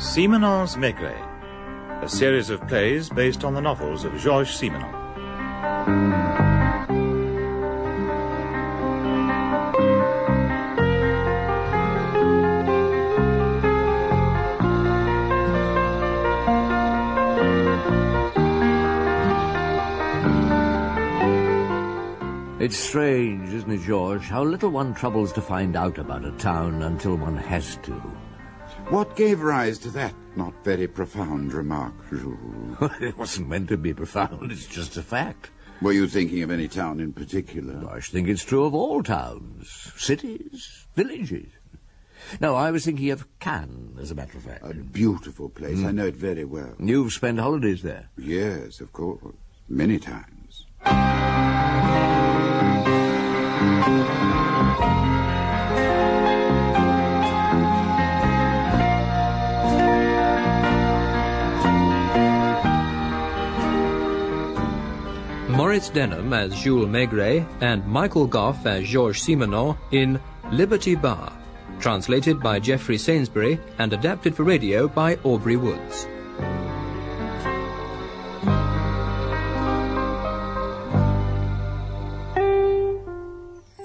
Simenon's Maigret, a series of plays based on the novels of Georges Simenon. It's strange, isn't it, George, how little one troubles to find out about a town until one has to. What gave rise to that not very profound remark, Jules? It wasn't meant to be profound, it's just a fact. Were you thinking of any town in particular? I should think it's true of all towns, cities, villages. No, I was thinking of Cannes, as a matter of fact. A beautiful place. I know it very well. You've spent holidays there? Yes, of course. Many times. Maurice Denham as Jules Maigret and Michael Gough as Georges Simenon in Liberty Bar, translated by Geoffrey Sainsbury and adapted for radio by Aubrey Woods.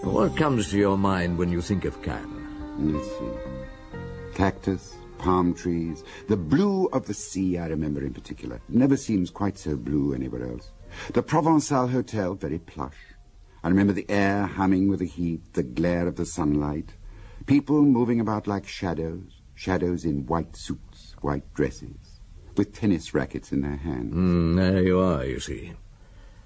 What comes to your mind when you think of Cannes? Let's see. Cactus, palm trees, the blue of the sea I remember in particular. Never seems quite so blue anywhere else. The Provençal Hotel, very plush. I remember the air humming with the heat, the glare of the sunlight. People moving about like shadows, shadows in white suits, white dresses, with tennis rackets in their hands. There you are, you see.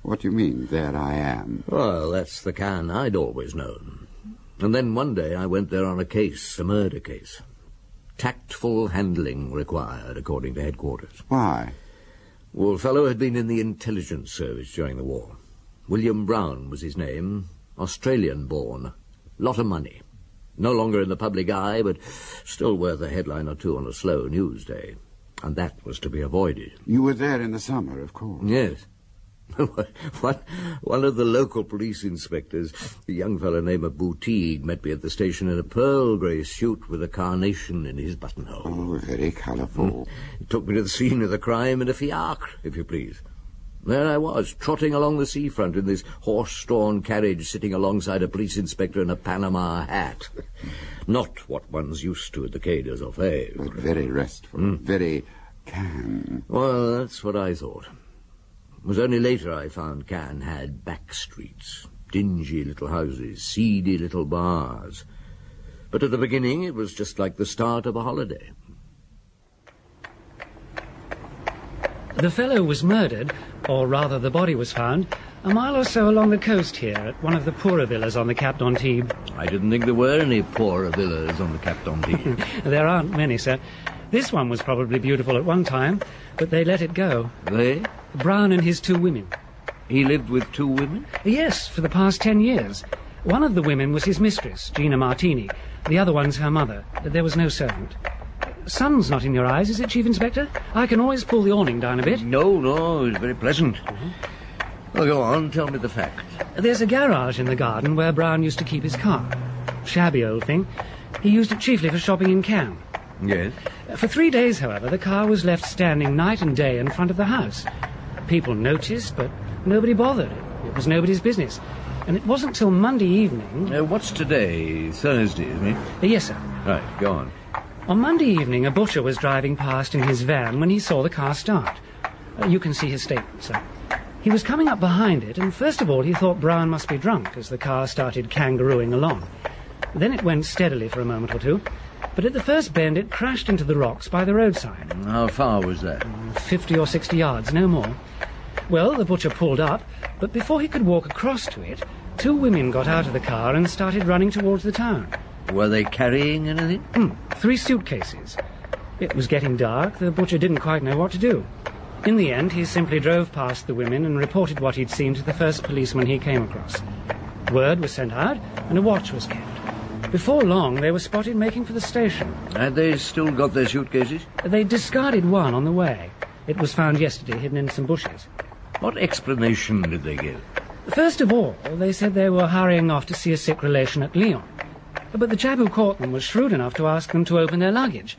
What do you mean, there I am? Well, that's the Cannes I'd always known. And then one day I went there on a case, a murder case. Tactful handling required, according to headquarters. Why? Well, fellow had been in the intelligence service during the war. William Brown was his name, Australian-born. Lot of money. No longer in the public eye, but still worth a headline or two on a slow news day. And that was to be avoided. You were there in the summer, of course. Yes. One of the local police inspectors, a young fellow named Boutique, met me at the station in a pearl-grey suit with a carnation in his buttonhole. Oh, very colourful. He took me to the scene of the crime in a fiacre, if you please. There I was, trotting along the seafront in this horse-drawn carriage, sitting alongside a police inspector in a Panama hat. Not what one's used to at the Quai des Orfèvres. But very restful, very Cannes. Well, that's what I thought. It was only later I found Cannes had back streets, dingy little houses, seedy little bars. But at the beginning it was just like the start of a holiday. The fellow was murdered, or rather the body was found, a mile or so along the coast here, at one of the poorer villas on the Cap d'Antibes. I didn't think there were any poorer villas on the Cap d'Antibes. There aren't many, sir. This one was probably beautiful at one time, but they let it go. They? Brown and his 2 women. He lived with 2 women? Yes, for the past 10 years. One of the women was his mistress, Gina Martini. The other one's her mother. There was no servant. Sun's not in your eyes, is it, Chief Inspector? I can always pull the awning down a bit. No, it's very pleasant. Well, go on, tell me the facts. There's a garage in the garden where Brown used to keep his car. Shabby old thing. He used it chiefly for shopping in Cannes. Yes? For 3 days, however, the car was left standing night and day in front of the house. People noticed, but nobody bothered. It was nobody's business. And it wasn't till Monday evening... What's today? Thursday, isn't it? Yes, sir. Right, go on. On Monday evening, a butcher was driving past in his van when he saw the car start. You can see his statement, sir. He was coming up behind it, and first of all he thought Brown must be drunk as the car started kangarooing along. Then it went steadily for a moment or two, but at the first bend it crashed into the rocks by the roadside. How far was that? 50 or 60 yards, no more. Well, the butcher pulled up, but before he could walk across to it, 2 women got out of the car and started running towards the town. Were they carrying anything? 3 suitcases. It was getting dark. The butcher didn't quite know what to do. In the end, he simply drove past the women and reported what he'd seen to the first policeman he came across. Word was sent out, and a watch was kept. Before long, they were spotted making for the station. Had they still got their suitcases? They discarded one on the way. It was found yesterday, hidden in some bushes. What explanation did they give? First of all, they said they were hurrying off to see a sick relation at Lyon. But the chap who caught them was shrewd enough to ask them to open their luggage.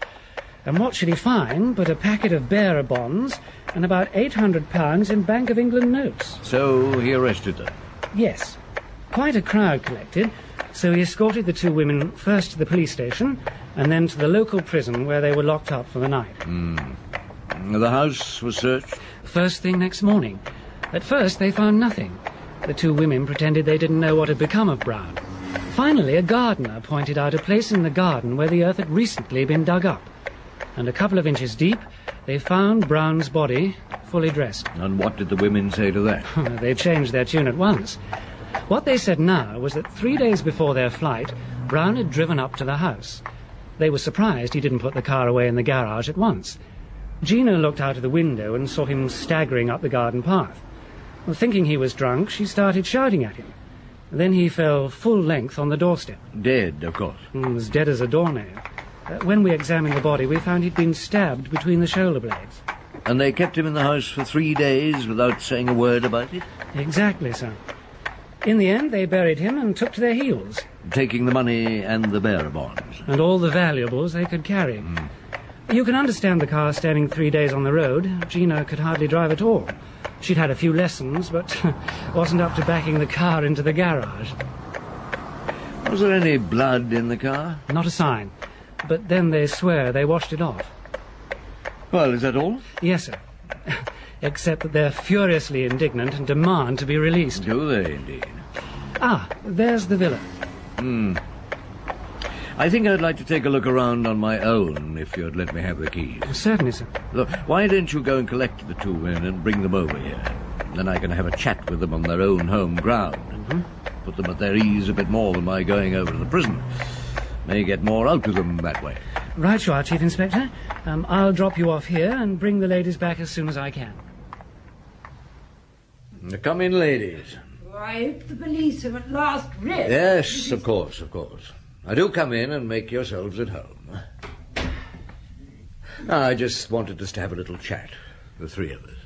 And what should he find but a packet of bearer bonds and about £800 in Bank of England notes? So he arrested them? Yes. Quite a crowd collected, so he escorted the two women first to the police station and then to the local prison where they were locked up for the night. The house was searched? First thing next morning. At first they found nothing. The two women pretended they didn't know what had become of Brown. Finally, a gardener pointed out a place in the garden where the earth had recently been dug up. And a couple of inches deep, they found Brown's body fully dressed. And what did the women say to that? They changed their tune at once. What they said now was that 3 days before their flight, Brown had driven up to the house. They were surprised he didn't put the car away in the garage at once. Gina looked out of the window and saw him staggering up the garden path. Well, thinking he was drunk, she started shouting at him. Then he fell full length on the doorstep. Dead, of course. As dead as a doornail. When we examined the body, we found he'd been stabbed between the shoulder blades. And they kept him in the house for 3 days without saying a word about it? Exactly, sir. In the end, they buried him and took to their heels. Taking the money and the bearer bonds? And all the valuables they could carry. You can understand the car standing 3 days on the road. Gina could hardly drive at all. She'd had a few lessons, but wasn't up to backing the car into the garage. Was there any blood in the car? Not a sign. But then they swear they washed it off. Well, is that all? Yes, sir. Except that they're furiously indignant and demand to be released. Do they, indeed? Ah, there's the villa. I think I'd like to take a look around on my own, if you'd let me have the keys. Certainly, sir. Look, why don't you go and collect the two men and bring them over here? Then I can have a chat with them on their own home ground. Put them at their ease a bit more than my going over to the prison. May get more out of them that way. Right you are, Chief Inspector. I'll drop you off here and bring the ladies back as soon as I can. Come in, ladies. I hope the police have at last read. Yes, of course, of course. Now, do come in and make yourselves at home. I just wanted us to have a little chat, the three of us.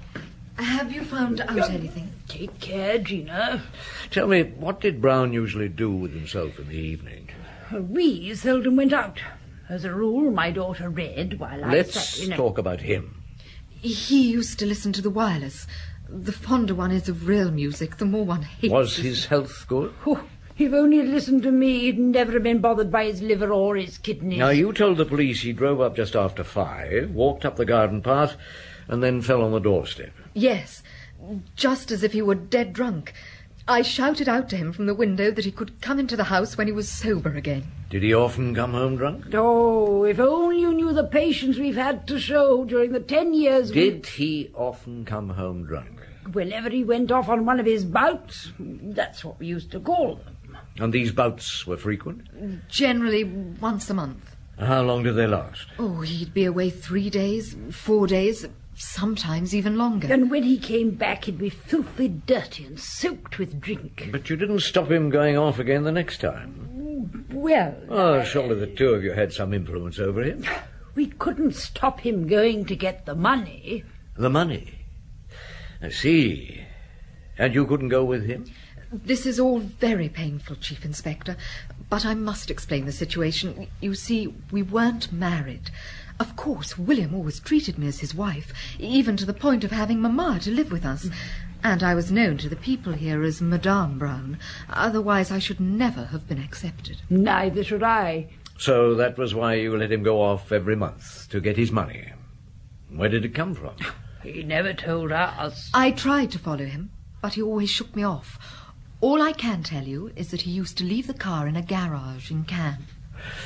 Have you found out anything? Take care, Gina. Tell me, what did Brown usually do with himself in the evening? We seldom went out. As a rule, my daughter read while I Let's sat in a... talk about him. He used to listen to the wireless. The fonder one is of real music, the more one hates... Was his health good? Oh, if only he'd listened to me, he'd never have been bothered by his liver or his kidneys. Now, you told the police he drove up just after 5, walked up the garden path, and then fell on the doorstep. Yes, just as if he were dead drunk. I shouted out to him from the window that he could come into the house when he was sober again. Did he often come home drunk? Oh, if only you knew the patience we've had to show during the 10 years... Did he often come home drunk? Whenever he went off on one of his bouts, that's what we used to call them. And these bouts were frequent? Generally once a month. How long did they last? Oh, he'd be away 3 days, 4 days, sometimes even longer. And when he came back, he'd be filthy dirty and soaked with drink. But you didn't stop him going off again the next time? Well... Oh, surely the two of you had some influence over him. We couldn't stop him going to get the money. The money? I see. And you couldn't go with him? This is all very painful, Chief Inspector, but I must explain the situation. You see, we weren't married. Of course, William always treated me as his wife, even to the point of having Mamma to live with us. And I was known to the people here as Madame Brown. Otherwise, I should never have been accepted. Neither should I. So that was why you let him go off every month, to get his money. Where did it come from? He never told us. I tried to follow him, but he always shook me off. All I can tell you is that he used to leave the car in a garage in Cannes.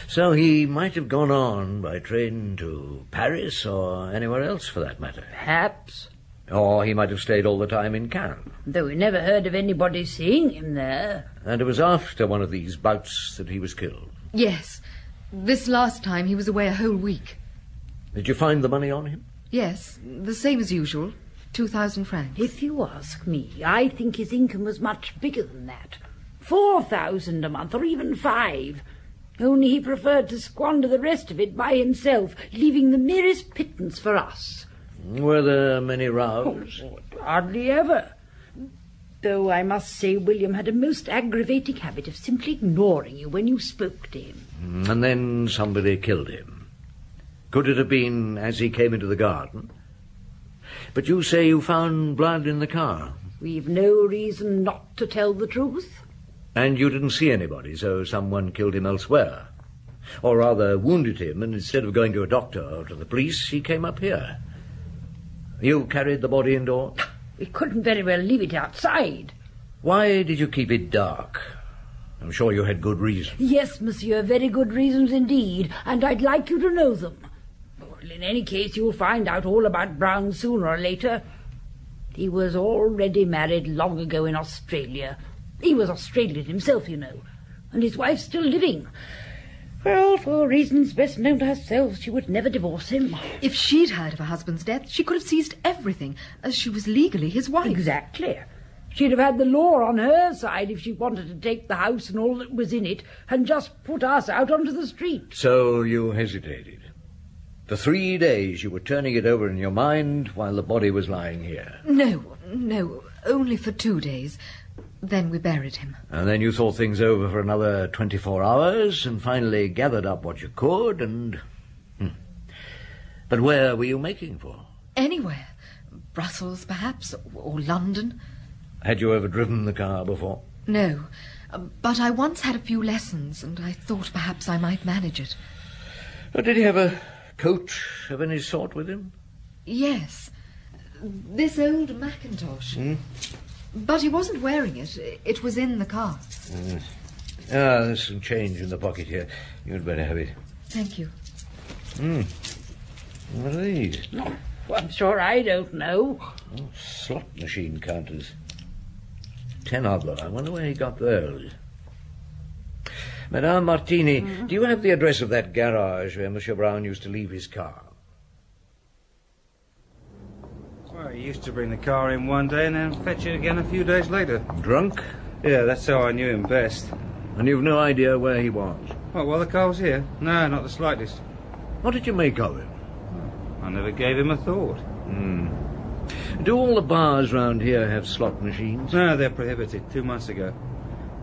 So he might have gone on by train to Paris or anywhere else for that matter. Perhaps. Or he might have stayed all the time in Cannes. Though we never heard of anybody seeing him there. And it was after one of these bouts that he was killed. Yes. This last time he was away a whole week. Did you find the money on him? Yes, the same as usual. 2,000 francs. If you ask me, I think his income was much bigger than that. 4,000 a month, or even 5. Only he preferred to squander the rest of it by himself, leaving the merest pittance for us. Were there many rows? Oh, hardly ever. Though I must say William had a most aggravating habit of simply ignoring you when you spoke to him. And then somebody killed him. Could it have been as he came into the garden? But you say you found blood in the car. We've no reason not to tell the truth. And you didn't see anybody, so someone killed him elsewhere. Or rather wounded him, and instead of going to a doctor or to the police, he came up here. You carried the body indoors? We couldn't very well leave it outside. Why did you keep it dark? I'm sure you had good reasons. Yes, monsieur, very good reasons indeed, and I'd like you to know them. Well, in any case, you'll find out all about Brown sooner or later. He was already married long ago in Australia. He was Australian himself, you know, and his wife's still living. Well, for reasons best known to herself, she would never divorce him. If she'd heard of her husband's death, she could have seized everything, as she was legally his wife. Exactly. She'd have had the law on her side if she wanted to take the house and all that was in it and just put us out onto the street. So you hesitated. For 3 days you were turning it over in your mind while the body was lying here. No, only for 2 days. Then we buried him. And then you thought things over for another 24 hours and finally gathered up what you could and... But where were you making for? Anywhere. Brussels, perhaps, or London. Had you ever driven the car before? No, but I once had a few lessons, and I thought perhaps I might manage it. Did he have a coat of any sort with him? Yes. This old Macintosh. But he wasn't wearing it. It was in the car. There's some change in the pocket here. You'd better have it. Thank you. What are these? Well, I'm sure I don't know. Slot machine counters. 10 of them. I wonder where he got those. Madame Martini, do you have the address of that garage where Monsieur Brown used to leave his car? Well, he used to bring the car in one day and then fetch it again a few days later. Drunk? Yeah, that's how I knew him best. And you've no idea where he was? What, while the car was here? No, not the slightest. What did you make of him? I never gave him a thought. Do all the bars round here have slot machines? No, they're prohibited 2 months ago.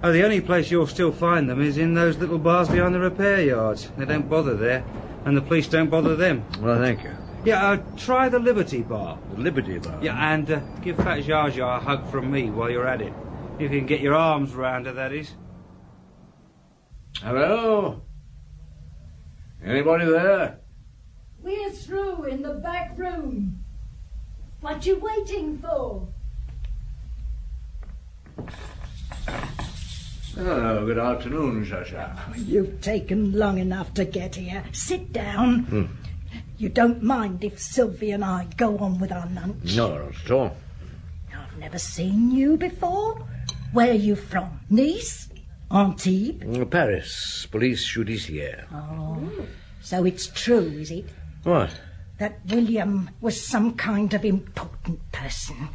Oh, the only place you'll still find them is in those little bars behind the repair yards. They don't bother there, and the police don't bother them. Well, thank you. Yeah, try the Liberty Bar. The Liberty Bar? Yeah, and give Fat Zsa Zsa a hug from me while you're at it. If you can get your arms round her, that is. Hello? Anybody there? We're through in the back room. What you waiting for? Oh, good afternoon, Shasha. You've taken long enough to get here. Sit down. You don't mind if Sylvie and I go on with our lunch? No, not at all. I've never seen you before. Where are you from? Nice? Antibes? Paris, police judiciaire. Oh, so it's true, is it? What? That William was some kind of important person.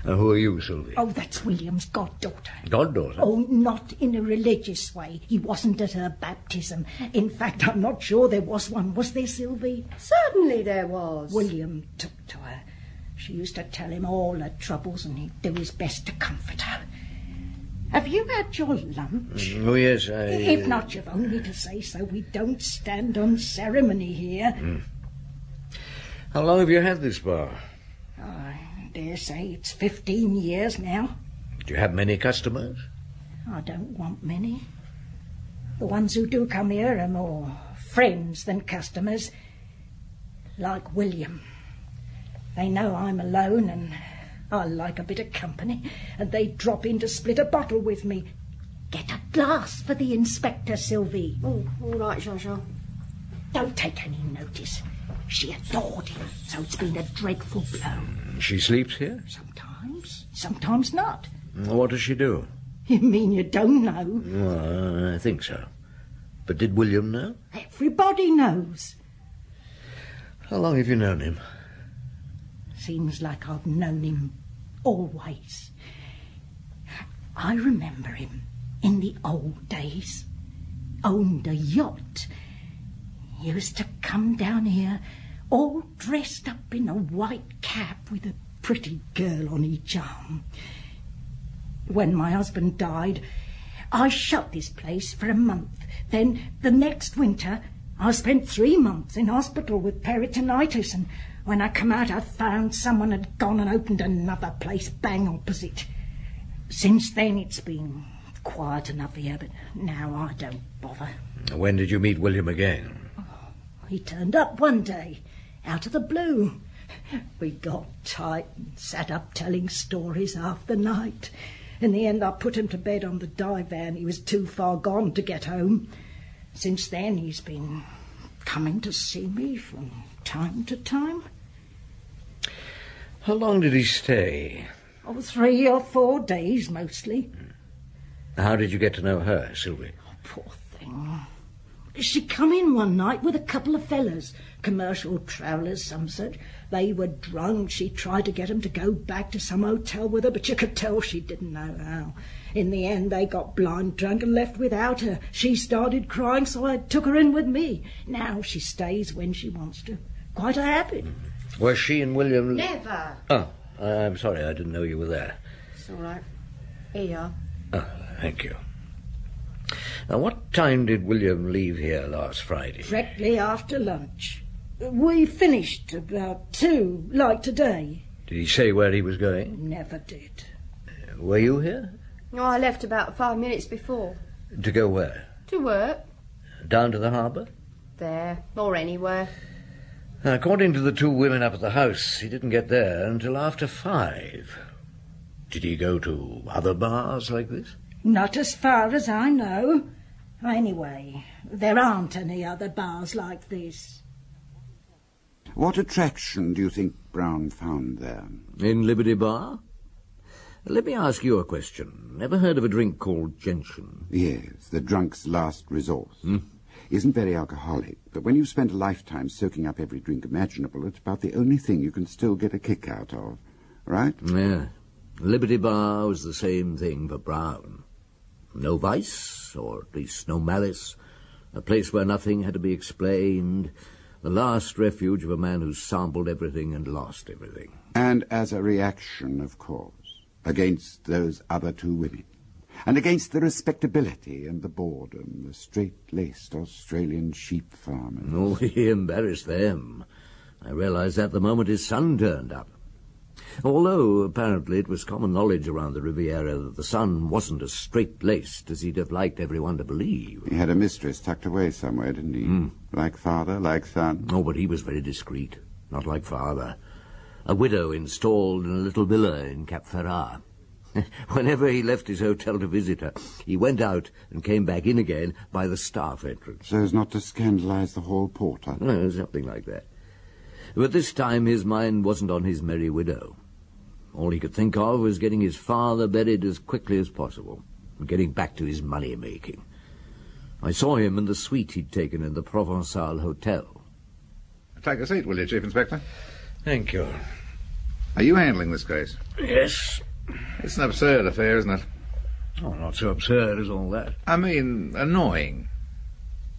Who are you, Sylvie? Oh, that's William's goddaughter. Goddaughter? Oh, not in a religious way. He wasn't at her baptism. In fact, I'm not sure there was one. Was there, Sylvie? Certainly there was. William took to her. She used to tell him all her troubles, and he'd do his best to comfort her. Have you had your lunch? Oh, yes, If not, you've only to say so. We don't stand on ceremony here. How long have you had this bar? I dare say it's 15 years now. Do you have many customers? I don't want many. The ones who do come here are more friends than customers. Like William. They know I'm alone and I like a bit of company, and they drop in to split a bottle with me. Get a glass for the inspector, Sylvie. Oh, all right, Zsa Zsa. Don't take any notice. She adored him, so it's been a dreadful blow. She sleeps here? Sometimes not. What does she do? You mean you don't know? Well, I think so. But did William know? Everybody knows. How long have you known him? Seems like I've known him always. I remember him in the old days. Owned a yacht. Used to come down here all dressed up in a white cap with a pretty girl on each arm. When my husband died, I shut this place for a month. Then the next winter, I spent 3 months in hospital with peritonitis, and when I come out I found someone had gone and opened another place bang opposite. Since then it's been quiet enough here, but now I don't bother. When did you meet William again? He turned up one day, out of the blue. We got tight and sat up telling stories half the night. In the end I put him to bed on the divan. He was too far gone to get home. Since then he's been coming to see me from time to time. How long did he stay? 3 or 4 days, mostly. How did you get to know her, Sylvie? Poor thing. She come in one night with a couple of fellas, commercial travellers, some such. They were drunk. She tried to get 'em to go back to some hotel with her, but you could tell she didn't know how. In the end, they got blind drunk and left without her. She started crying, so I took her in with me. Now she stays when she wants to. Quite a habit. Was she and William... Never. Oh, I'm sorry, I didn't know you were there. It's all right. Here you are. Oh, thank you. Now, what time did William leave here last Friday? Directly after lunch. We finished about 2, like today. Did he say where he was going? Never did. Were you here? No, I left about 5 minutes before. To go where? To work. Down to the harbour? There, or anywhere. According to the 2 women up at the house, he didn't get there until after 5. Did he go to other bars like this? Not as far as I know. Anyway, there aren't any other bars like this. What attraction do you think Brown found there? In Liberty Bar? Let me ask you a question. Ever heard of a drink called gentian? Yes, the drunk's last resource. Isn't very alcoholic, but when you've spent a lifetime soaking up every drink imaginable, it's about the only thing you can still get a kick out of, right? Yeah. Liberty Bar was the same thing for Brown. No vice, or at least no malice. A place where nothing had to be explained. The last refuge of a man who sampled everything and lost everything. And as a reaction, of course, against those other 2 women. And against the respectability and the boredom, the straight-laced Australian sheep farmers. Oh, he embarrassed them. I realized that the moment his son turned up. Although, apparently, it was common knowledge around the Riviera that the son wasn't as straight-laced as he'd have liked everyone to believe. He had a mistress tucked away somewhere, didn't he? Like father, like son. Oh, but he was very discreet, not like father. A widow installed in a little villa in Cap Ferrat. Whenever he left his hotel to visit her, he went out and came back in again by the staff entrance. So as not to scandalize the hall porter? No, something like that. But this time his mind wasn't on his merry widow. All he could think of was getting his father buried as quickly as possible and getting back to his money-making. I saw him in the suite he'd taken in the Provençal Hotel. Take a seat, will you, Chief Inspector? Thank you. Are you handling this case? Yes. It's an absurd affair, isn't it? Oh, not so absurd as all that. I mean, annoying.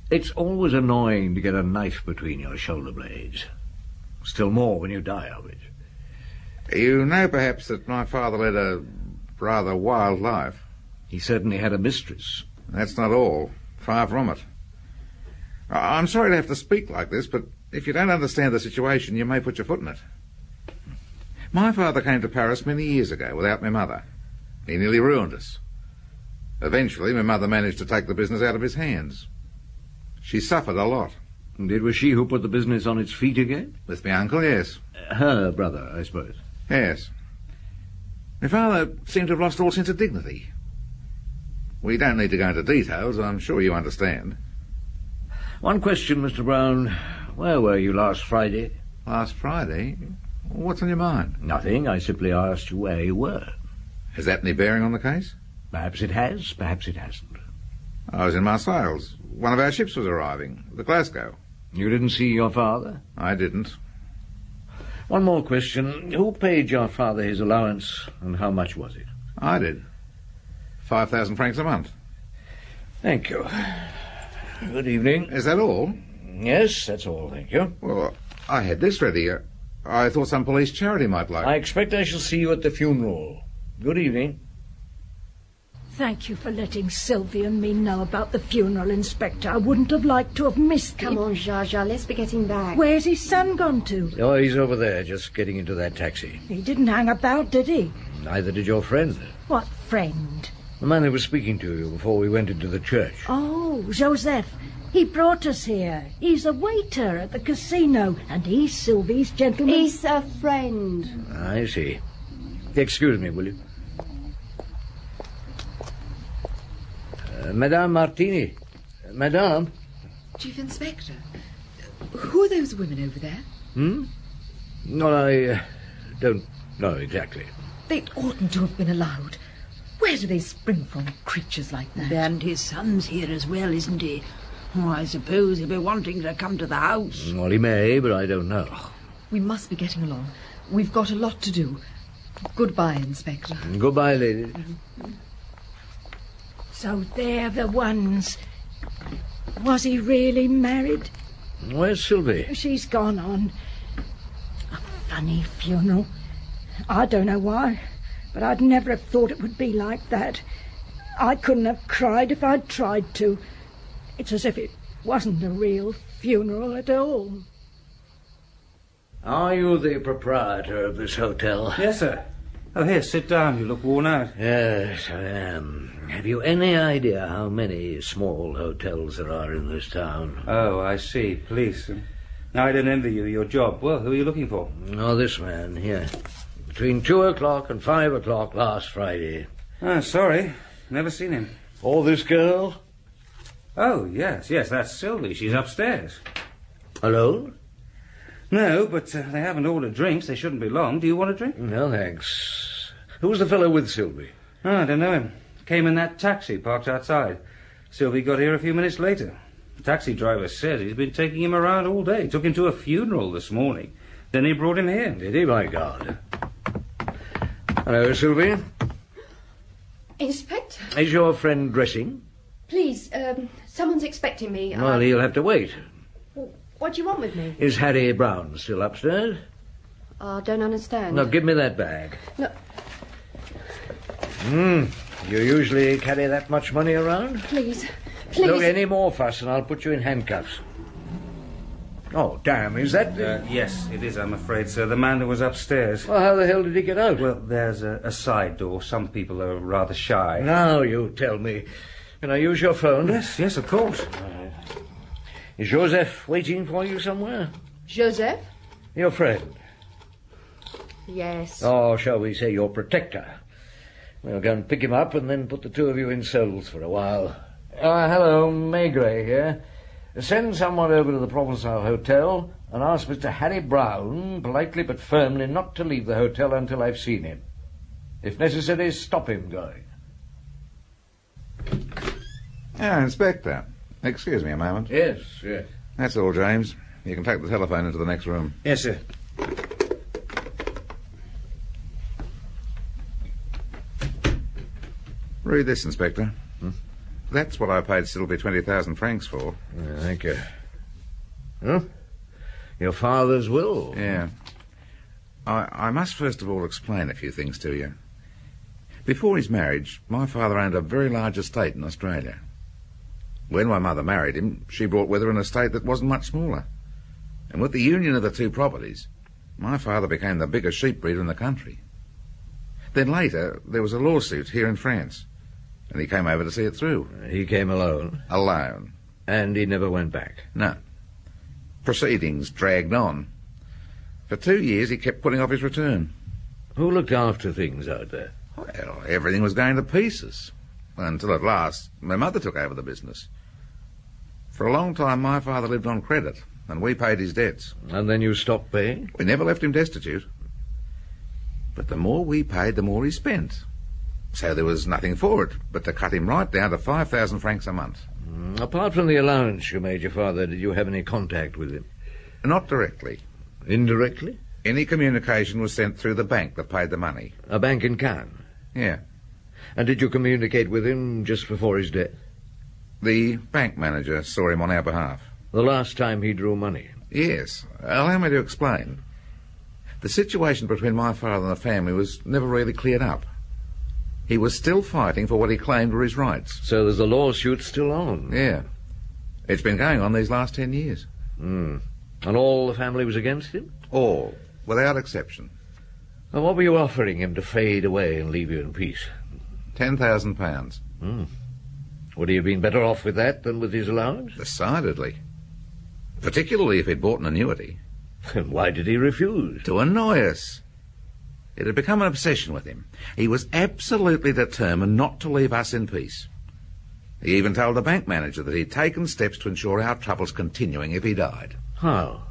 It's always annoying to get a knife between your shoulder blades. Still more when you die of it. You know, perhaps, that my father led a rather wild life. He certainly had a mistress. That's not all. Far from it. I'm sorry to have to speak like this, but if you don't understand the situation, you may put your foot in it. My father came to Paris many years ago without my mother. He nearly ruined us. Eventually, my mother managed to take the business out of his hands. She suffered a lot. And it was she who put the business on its feet again? With my uncle, yes. Her brother, I suppose. Yes. My father seemed to have lost all sense of dignity. We don't need to go into details. I'm sure you understand. One question, Mr. Brown. Where were you last Friday? Last Friday? What's on your mind? Nothing. I simply asked you where you were. Has that any bearing on the case? Perhaps it has, perhaps it hasn't. I was in Marseilles. One of our ships was arriving, the Glasgow. You didn't see your father? I didn't. One more question. Who paid your father his allowance, and how much was it? I did. 5,000 francs a month. Thank you. Good evening. Is that all? Yes, that's all, thank you. Well, I had this ready. I thought some police charity might like... I expect I shall see you at the funeral. Good evening. Thank you for letting Sylvie and me know about the funeral, Inspector. I wouldn't have liked to have missed it. Come on, Zsa Zsa, let's be getting back. Where's his son gone to? Oh, he's over there, just getting into that taxi. He didn't hang about, did he? Neither did your friend. What friend? The man who was speaking to you before we went into the church. Oh, Joseph. He brought us here. He's a waiter at the casino, and he's Sylvie's gentleman. He's a friend. I see. Excuse me, will you? Madame Martini. Madame? Chief Inspector, who are those women over there? Well, I don't know exactly. They oughtn't to have been allowed. Where do they spring from, creatures like that? And his son's here as well, isn't he? Oh, I suppose he'll be wanting to come to the house. Well, he may, but I don't know. We must be getting along. We've got a lot to do. Goodbye, Inspector. Goodbye, lady. So they're the ones. Was he really married? Where's Sylvie? She's gone on. A funny funeral. I don't know why, but I'd never have thought it would be like that. I couldn't have cried if I'd tried to. It's as if it wasn't a real funeral at all. Are you the proprietor of this hotel? Yes, sir. Oh, here, sit down. You look worn out. Yes, I am. Have you any idea how many small hotels there are in this town? Oh, I see. Police. I don't envy you your job. Well, who are you looking for? Oh, this man here. Between 2 o'clock and 5 o'clock last Friday. Oh, sorry. Never seen him. Or this girl? Oh, yes, that's Sylvie. She's upstairs. Alone? No, but they haven't ordered drinks. They shouldn't be long. Do you want a drink? No, thanks. Who's the fellow with Sylvie? Oh, I don't know him. Came in that taxi parked outside. Sylvie got here a few minutes later. The taxi driver said he's been taking him around all day. Took him to a funeral this morning. Then he brought him here. Did he? My God. Hello, Sylvie. Inspector? Is your friend dressing? Please, someone's expecting me. Well, he'll have to wait. What do you want with me? Is Harry Brown still upstairs? I don't understand. No, give me that bag. No. You usually carry that much money around? Please. Look, any more fuss and I'll put you in handcuffs. Oh, damn, is that... Yes, it is, I'm afraid, sir. The man who was upstairs. Well, how the hell did he get out? Well, there's a side door. Some people are rather shy. Now you tell me. Can I use your phone? Yes, of course. Is Joseph waiting for you somewhere? Joseph? Your friend? Yes. Or shall we say your protector? We'll go and pick him up and then put the two of you in cells for a while. Hello, Maigret here. Send someone over to the Provençal Hotel and ask Mr. Harry Brown, politely but firmly, not to leave the hotel until I've seen him. If necessary, stop him going. Inspector. Excuse me a moment. Yes. That's all, James. You can take the telephone into the next room. Yes, sir. Read this, Inspector. That's what I paid Sylvie 20,000 francs for. Thank you. Huh? Your father's will? Yeah. I must first of all explain a few things to you. Before his marriage, my father owned a very large estate in Australia. When my mother married him, she brought with her an estate that wasn't much smaller. And with the union of the two properties, my father became the biggest sheep breeder in the country. Then later, there was a lawsuit here in France, and he came over to see it through. He came alone? Alone. And he never went back? No. Proceedings dragged on. For 2 years, he kept putting off his return. Who looked after things out there? Well, everything was going to pieces. Until at last, my mother took over the business. For a long time, my father lived on credit, and we paid his debts. And then you stopped paying? We never left him destitute. But the more we paid, the more he spent. So there was nothing for it but to cut him right down to 5,000 francs a month. Apart from the allowance you made your father, did you have any contact with him? Not directly. Indirectly? Any communication was sent through the bank that paid the money. A bank in Cannes? Yeah. And did you communicate with him just before his death? The bank manager saw him on our behalf. The last time he drew money? Yes. Allow me to explain. The situation between my father and the family was never really cleared up. He was still fighting for what he claimed were his rights. So there's a lawsuit still on? Yeah. It's been going on these last 10 years. And all the family was against him? All, without exception. And what were you offering him to fade away and leave you in peace? £10,000. Would he have been better off with that than with his allowance? Decidedly. Particularly if he'd bought an annuity. Then why did he refuse? To annoy us. It had become an obsession with him. He was absolutely determined not to leave us in peace. He even told the bank manager that he'd taken steps to ensure our troubles continuing if he died. How?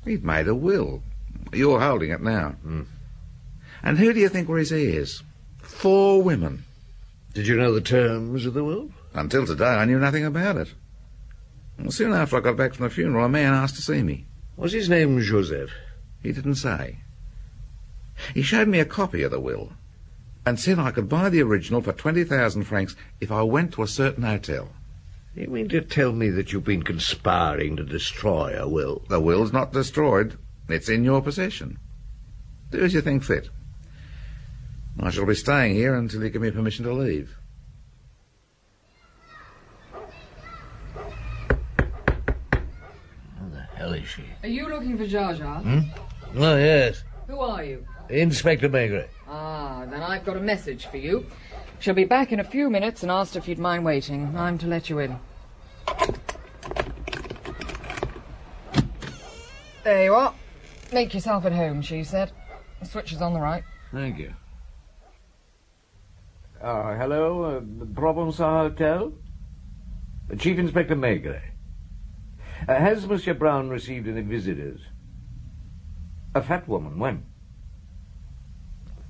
He'd made a will. You're holding it now. And who do you think were his heirs? 4 women. Did you know the terms of the will? Until today, I knew nothing about it. Well, soon after I got back from the funeral, a man asked to see me. Was his name Joseph? He didn't say. He showed me a copy of the will and said I could buy the original for 20,000 francs if I went to a certain hotel. You mean to tell me that you've been conspiring to destroy a will? The will's not destroyed. It's in your possession. Do as you think fit. I shall be staying here until you give me permission to leave. Who the hell is she? Are you looking for Jar Jar? Oh, yes. Who are you? Inspector Maigret. Ah, then I've got a message for you. She'll be back in a few minutes and asked if you'd mind waiting. I'm to let you in. There you are. Make yourself at home, she said. The switch is on the right. Thank you. Hello, Provençal Hotel? Chief Inspector Maigret. Has Monsieur Brown received any visitors? A fat woman, when?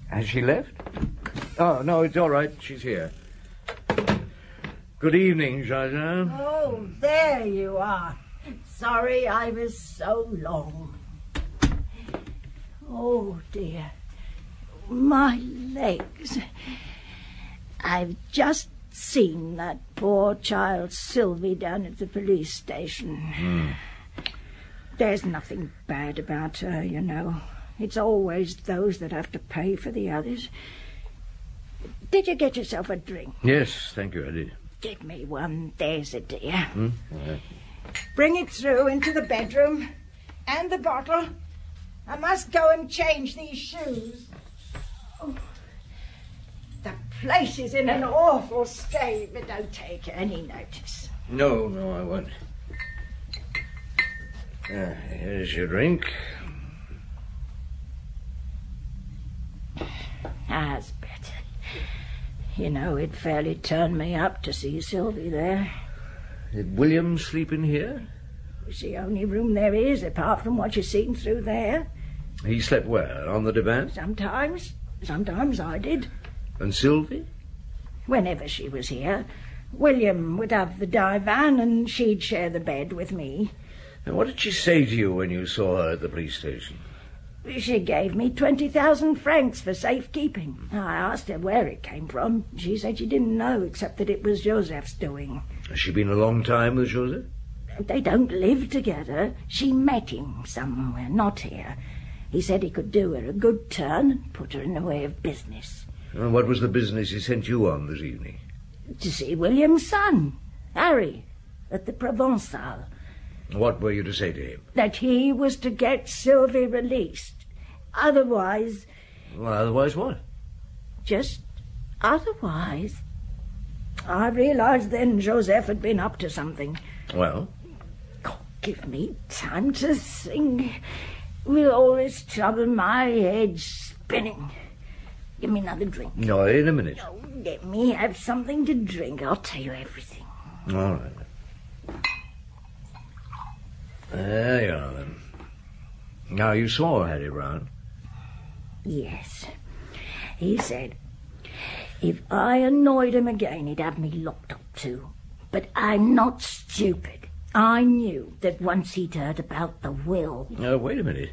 Has she left? Oh, no, it's all right. She's here. Good evening, Jean. Oh, there you are. Sorry I was so long. Oh, dear. My legs. I've just seen that poor child Sylvie down at the police station. There's nothing bad about her, you know. It's always those that have to pay for the others. Did you get yourself a drink? Yes, thank you, I did. Give me one, there's a dear. Yeah. Bring it through into the bedroom. And the bottle. I must go and change these shoes. Oh, the place is in an awful state, but don't take any notice. No, I won't. Here's your drink. That's better. You know, it fairly turned me up to see Sylvie there. Did William sleep in here? It's the only room there is, apart from what you've seen through there. He slept where? On the divan? Sometimes I did. And Sylvie? Whenever she was here, William would have the divan and she'd share the bed with me. And what did she say to you when you saw her at the police station? She gave me 20,000 francs for safekeeping. I asked her where it came from. She said she didn't know, except that it was Joseph's doing. Has she been a long time with Joseph? They don't live together. She met him somewhere, not here. He said he could do her a good turn and put her in the way of business. And what was the business he sent you on this evening? To see William's son, Harry, at the Provençal. What were you to say to him? That he was to get Sylvie released. Otherwise... Well, otherwise what? Just otherwise. I realized then Joseph had been up to something. Well? God, give me time to think. With all this trouble, my head's spinning. Give me another drink. No, in a minute. Oh, let me have something to drink. I'll tell you everything. All right. There you are, then. Now, you saw Harry Brown? Yes. He said if I annoyed him again, he'd have me locked up too. But I'm not stupid. I knew that once he'd heard about the will... Wait a minute.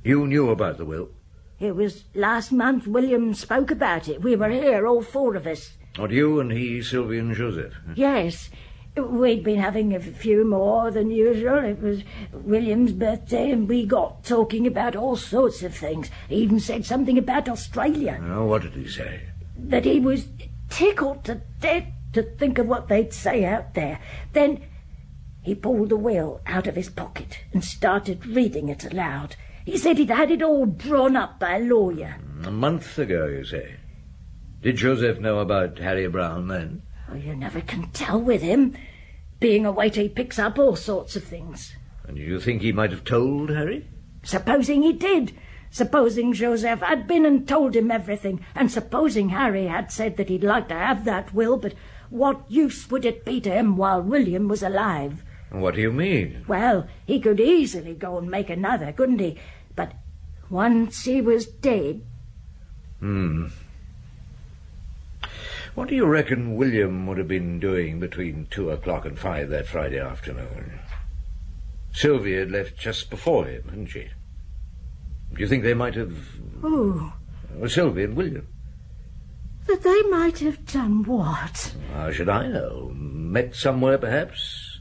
You knew about the will? It was last month William spoke about it. We were here, all 4 of us. What, you and he, Sylvie and Joseph? Yes. We'd been having a few more than usual. It was William's birthday, and we got talking about all sorts of things. He even said something about Australia. Oh, what did he say? that he was tickled to death to think of what they'd say out there. Then he pulled the will out of his pocket and started reading it aloud. He said he'd had it all drawn up by a lawyer. A month ago, you say? Did Joseph know about Harry Brown then? Oh, you never can tell with him. Being a waiter, he picks up all sorts of things. And you think he might have told Harry? Supposing he did. Supposing Joseph had been and told him everything. And supposing Harry had said that he'd like to have that will, but what use would it be to him while William was alive? What do you mean? Well, he could easily go and make another, couldn't he? But once he was dead... What do you reckon William would have been doing between 2 o'clock and 5 that Friday afternoon? Sylvie had left just before him, hadn't she? Do you think they might have... Who? Sylvie and William. That they might have done what? How should I know? Met somewhere, perhaps?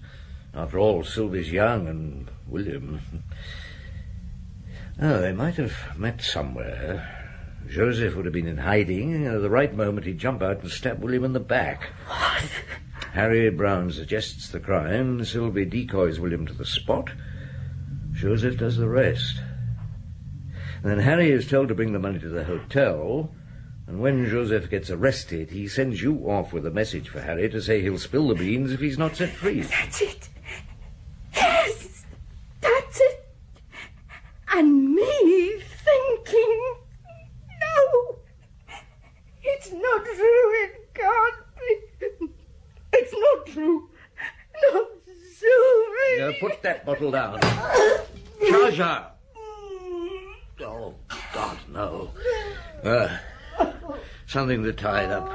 After all, Sylvie's young and William... Oh, they might have met somewhere. Joseph would have been in hiding, and at the right moment he'd jump out and stab William in the back. What? Harry Brown suggests the crime, Sylvie decoys William to the spot, Joseph does the rest. And then Harry is told to bring the money to the hotel, and when Joseph gets arrested, he sends you off with a message for Harry to say he'll spill the beans if he's not set free. That's it. Yes, that's it. And me thinking... No, it's not true, it can't be. It's not true. Not Sylvie. Now put that bottle down. Charger! Oh, God, no. Something to tie it up.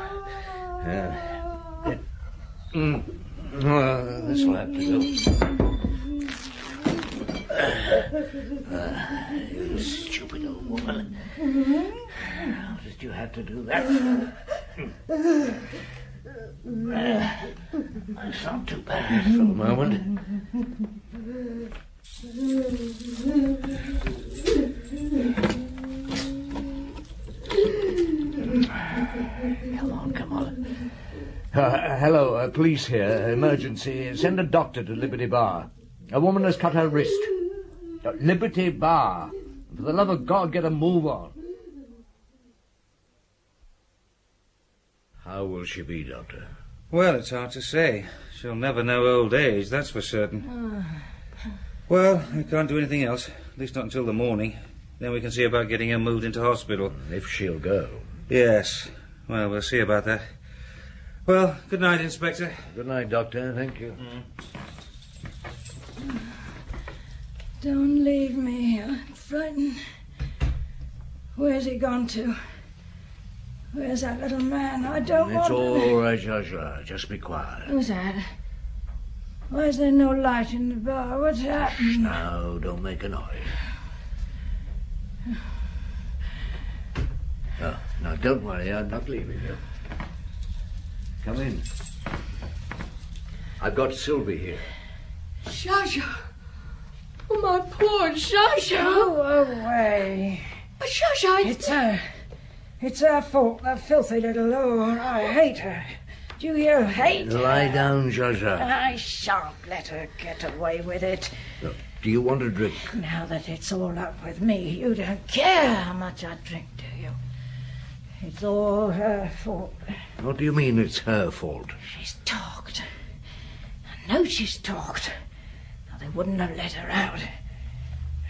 This will have to do. You stupid old woman. How did you have to do that? It's not too bad for the moment. Come on. Hello, police here. Emergency. Send a doctor to Liberty Bar. A woman has cut her wrist. Liberty Bar. For the love of God, get a move on. How will she be, Doctor? Well, it's hard to say. She'll never know old age, that's for certain. Well, we can't do anything else. At least not until the morning. Then we can see about getting her moved into hospital. If she'll go. Yes. Well, we'll see about that. Well, good night, Inspector. Good night, Doctor. Thank you. Don't leave me. I'm frightened. Where's he gone to? Where's that little man? I don't want to... It's all right, Joshua. Just be quiet. Who's that? Why is there no light in the bar? What's happened? Now, don't make a noise. Oh, now, don't worry. I'm not leaving you. Come in. I've got Sylvie here. Shasha! Oh, my poor Shasha! Go away. Shasha, It's her fault, that filthy little whore. I hate her. Do you hate her? Lie down, Joshua. I shan't let her get away with it. Look, do you want a drink? Now that it's all up with me, you don't care how much I drink, do you? It's all her fault. What do you mean it's her fault? She's talked. I know she's talked. Or they wouldn't have let her out.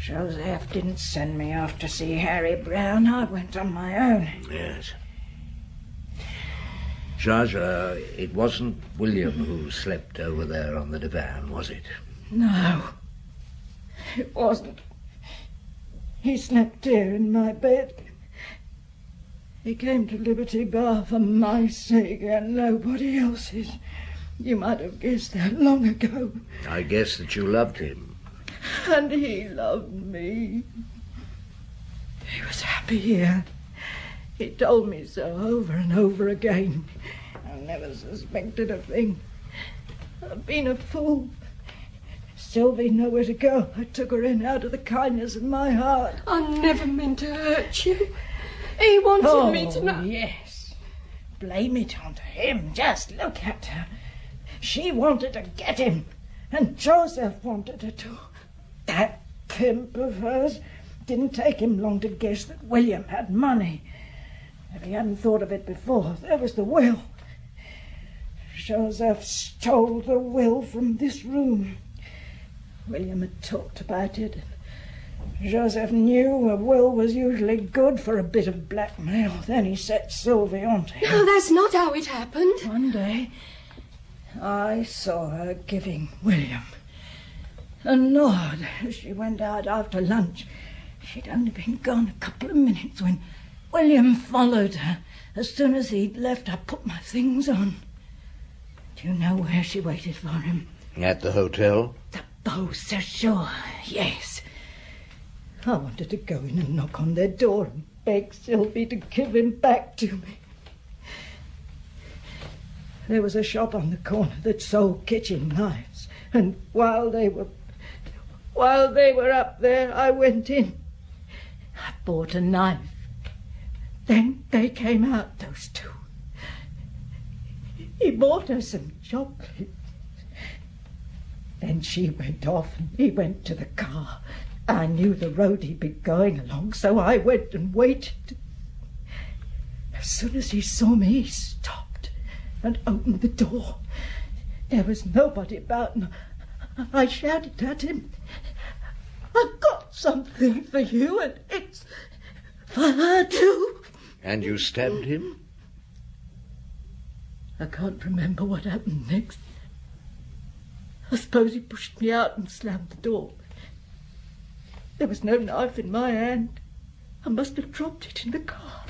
Joseph didn't send me off to see Harry Brown. I went on my own. Yes. Jaja, it wasn't William who slept over there on the divan, was it? No, it wasn't. He slept here in my bed. He came to Liberty Bar for my sake and nobody else's. You might have guessed that long ago. I guess that you loved him. And he loved me. He was happy here. He told me so over and over again. I never suspected a thing. I've been a fool. Sylvie nowhere to go. I took her in out of the kindness of my heart. I never meant to hurt you. He wanted me to know. Yes. blame it onto him. Just look at her. She wanted to get him, and Joseph wanted her to. That pimp of hers. Didn't take him long to guess that William had money. If he hadn't thought of it before, there was the will. Joseph stole the will from this room. William had talked about it. Joseph knew a will was usually good for a bit of blackmail. Then he set Sylvie onto him. No, that's not how it happened. One day, I saw her giving William a nod as she went out after lunch. She'd only been gone a couple of minutes when William followed her. As soon as he'd left, I put my things on. Do you know where she waited for him? At the hotel? The Beau Séjour, yes. I wanted to go in and knock on their door and beg Sylvie to give him back to me. There was a shop on the corner that sold kitchen knives, and while they were up there, I went in. I bought a knife. Then they came out, those two. He bought her some chocolates. Then she went off and he went to the car. I knew the road he'd been going along, so I went and waited. As soon as he saw me, he stopped and opened the door. There was nobody about, and I shouted at him, "I've got something for you, and it's for her too." And you stabbed him? I can't remember what happened next. I suppose he pushed me out and slammed the door. There was no knife in my hand. I must have dropped it in the car.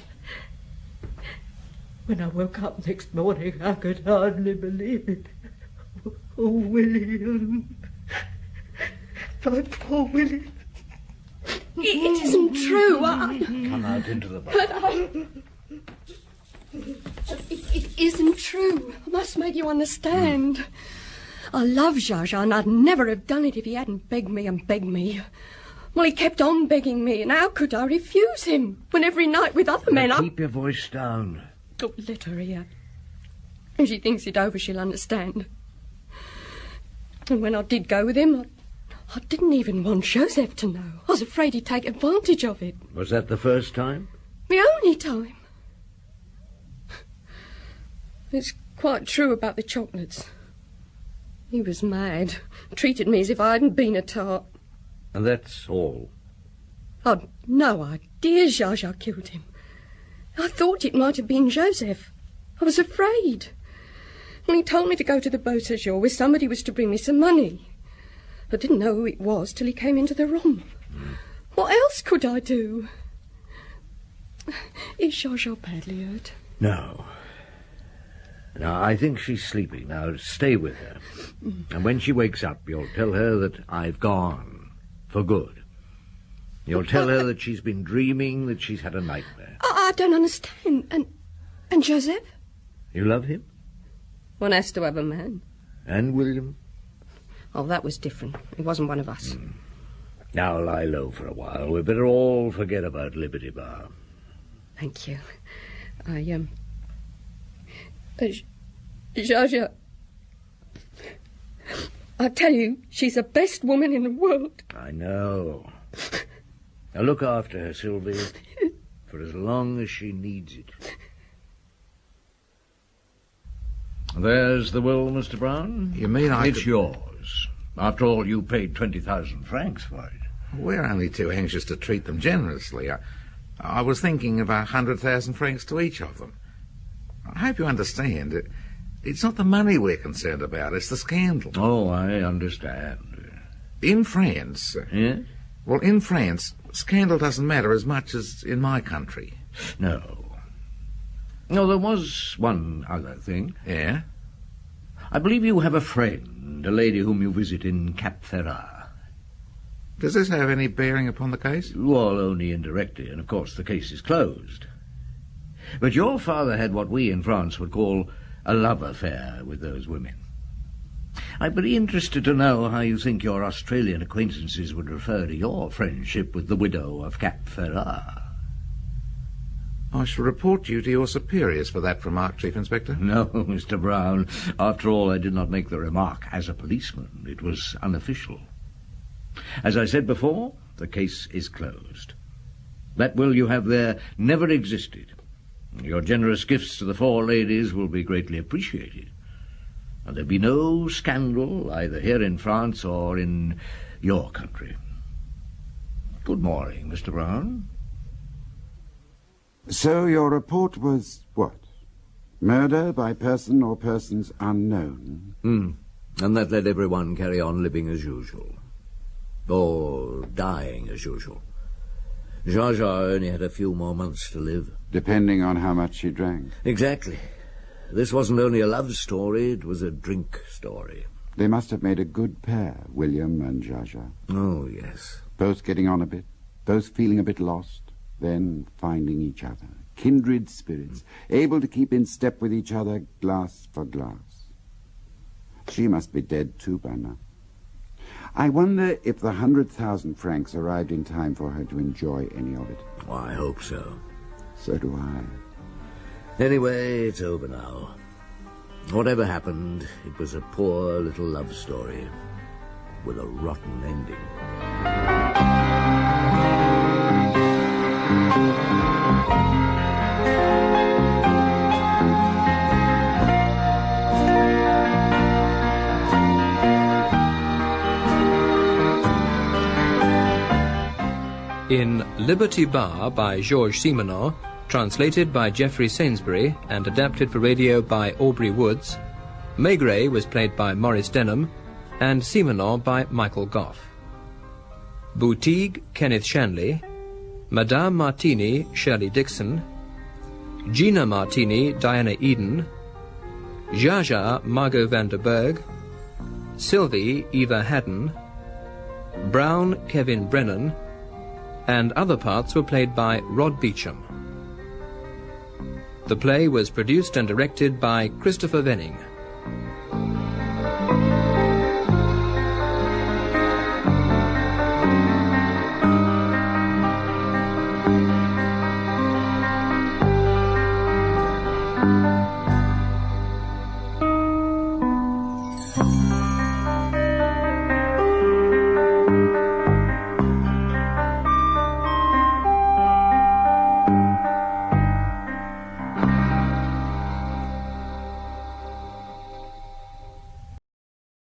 When I woke up next morning, I could hardly believe it. Oh, William. My poor William. It isn't true. Come out into the bar. It isn't true. I must make you understand. I love Zsa Zsa, and I'd never have done it if he hadn't begged me and begged me. Well, he kept on begging me, and how could I refuse him when every night with other men Keep your voice down. Oh, let her hear. If she thinks it over, she'll understand. And when I did go with him, I didn't even want Joseph to know. I was afraid he'd take advantage of it. Was that the first time? The only time. It's quite true about the chocolates. He was mad. Treated me as if I hadn't been a tart. And that's all? I'd no idea Zsa Zsa killed him. I thought it might have been Joseph. I was afraid. Well, he told me to go to the Beau Séjour where somebody was to bring me some money. I didn't know who it was till he came into the room. What else could I do? Is Zsa Zsa badly hurt? No. No, I think she's sleeping. Now, stay with her. And when she wakes up, you'll tell her that I've gone. For good. You'll tell her that she's been dreaming, that she's had a nightmare. I don't understand. And Joseph? You love him? One has to have a man. And William? Oh, that was different. He wasn't one of us. Now lie low for a while. We'd better all forget about Liberty Bar. Thank you. Zsa Zsa, I tell you, she's the best woman in the world. I know. Now look after her, Sylvie, for as long as she needs it. There's the will, Mr. Brown. You mean It's yours. After all, you paid 20,000 francs for it. We're only too anxious to treat them generously. I was thinking of 100,000 francs to each of them. I hope you understand. It's not the money we're concerned about, it's the scandal. Oh, I understand. In France... Yes? Well, in France, scandal doesn't matter as much as in my country. No. No, there was one other thing. Yeah? I believe you have a friend, a lady whom you visit in Cap Ferrat. Does this have any bearing upon the case? Well, only indirectly, and of course the case is closed. But your father had what we in France would call a love affair with those women. I'd be interested to know how you think your Australian acquaintances would refer to your friendship with the widow of Cap Ferrat. I shall report you to your superiors for that remark, Chief Inspector. No, Mr. Brown. After all, I did not make the remark as a policeman. It was unofficial. As I said before, the case is closed. That will you have there never existed. Your generous gifts to the four ladies will be greatly appreciated. And there'll be no scandal either here in France or in your country. Good morning, Mr. Brown. So your report was what? Murder by person or persons unknown? And that let everyone carry on living as usual. Or dying as usual. Zsa Zsa only had a few more months to live. Depending on how much she drank. Exactly. This wasn't only a love story, it was a drink story. They must have made a good pair, William and Zsa Zsa. Oh, yes. Both getting on a bit, both feeling a bit lost, then finding each other. Kindred spirits, able to keep in step with each other, glass for glass. She must be dead too by now. I wonder if the 100,000 francs arrived in time for her to enjoy any of it. Oh, I hope so. So do I. Anyway, it's over now. Whatever happened, it was a poor little love story with a rotten ending. In Liberty Bar by Georges Simenon, translated by Geoffrey Sainsbury and adapted for radio by Aubrey Woods, Maigret was played by Maurice Denham and Simenon by Michael Gough. Boutique, Kenneth Shanley, Madame Martini, Shirley Dixon, Gina Martini, Diana Eden, Zsa Zsa, Margot van der Berg, Sylvie, Eva Haddon, Brown, Kevin Brennan, and other parts were played by Rod Beecham. The play was produced and directed by Christopher Venning.